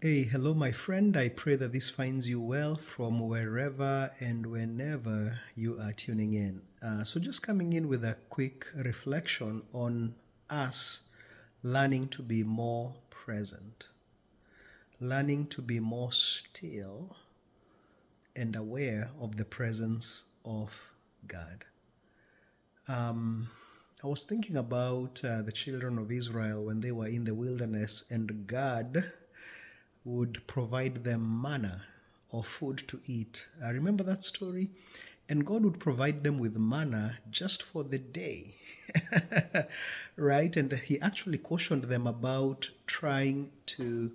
Hey, hello, my friend. I pray that this finds you well from wherever and whenever you are tuning in. So, just coming in with a quick reflection on us learning to be more present, learning to be more still and aware of the presence of God. Um, I was thinking about the children of Israel when they were in the wilderness, and God would provide them manna or food to eat. I remember that story. And God would provide them with manna just for the day. Right? And He actually cautioned them about trying to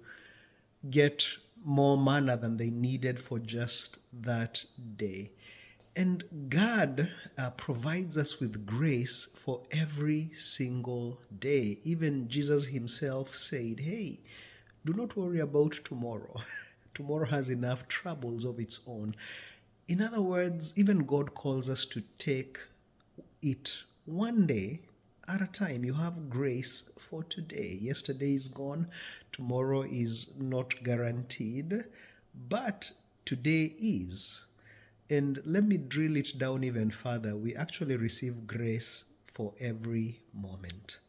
get more manna than they needed for just that day. And God provides us with grace for every single day. Even Jesus Himself said, Hey, do not worry about tomorrow. Tomorrow has enough troubles of its own. In other words, even God calls us to take it one day at a time. You have grace for today. Yesterday is gone, tomorrow is not guaranteed, but today is. And let me drill it down even further. We actually receive grace for every moment.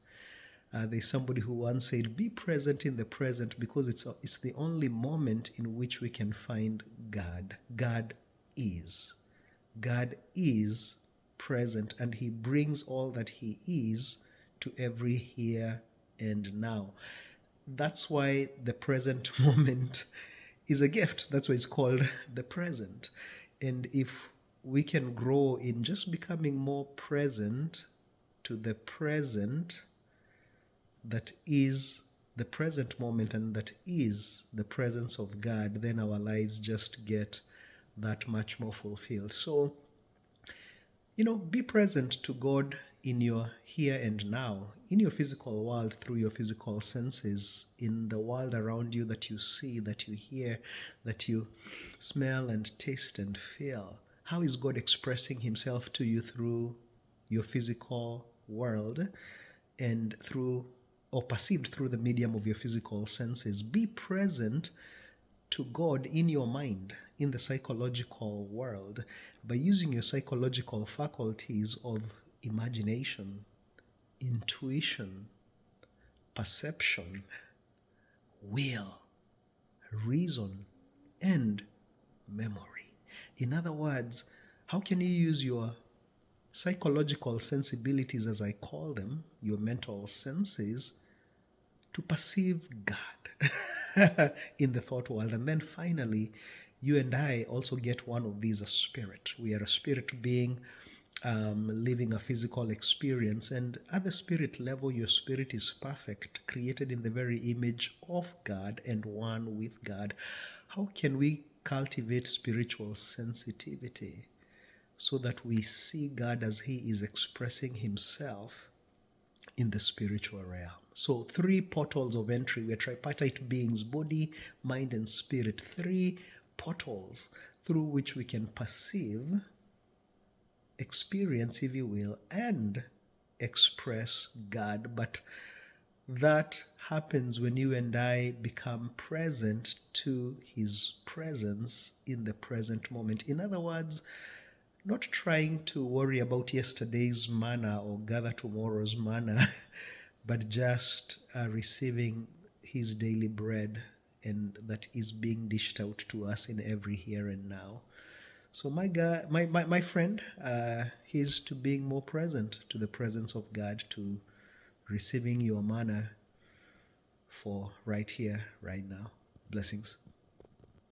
There's somebody who once said, "Be present in the present because it's the only moment in which we can find God. God is. God is present, and He brings all that He is to every here and now." That's why the present moment is a gift. That's why it's called the present. And if we can grow in just becoming more present to the present, that is the present moment and that is the presence of God, then our lives just get that much more fulfilled. So, be present to God in your here and now, in your physical world, through your physical senses, in the world around you that you see, that you hear, that you smell and taste and feel. How is God expressing Himself to you through your physical world and through or perceived through the medium of your physical senses? Be present to God in your mind, in the psychological world, by using your psychological faculties of imagination, intuition, perception, will, reason, and memory. In other words, how can you use your psychological sensibilities, as I call them, your mental senses, to perceive God in the thought world? And then finally, you and I also get one of these, a spirit. We are a spirit being living a physical experience. And at the spirit level, your spirit is perfect, created in the very image of God and one with God. How can we cultivate spiritual sensitivity so that we see God as He is expressing Himself in the spiritual realm? So, three portals of entry. We're tripartite beings: body, mind, and spirit. Three portals through which we can perceive, experience, if you will, and express God. But that happens when you and I become present to His presence in the present moment. In other words, not trying to worry about yesterday's manna or gather tomorrow's manna, but just receiving His daily bread, and that is being dished out to us in every here and now. So my friend, he's to being more present to the presence of God, to receiving your manna for right here, right now. Blessings.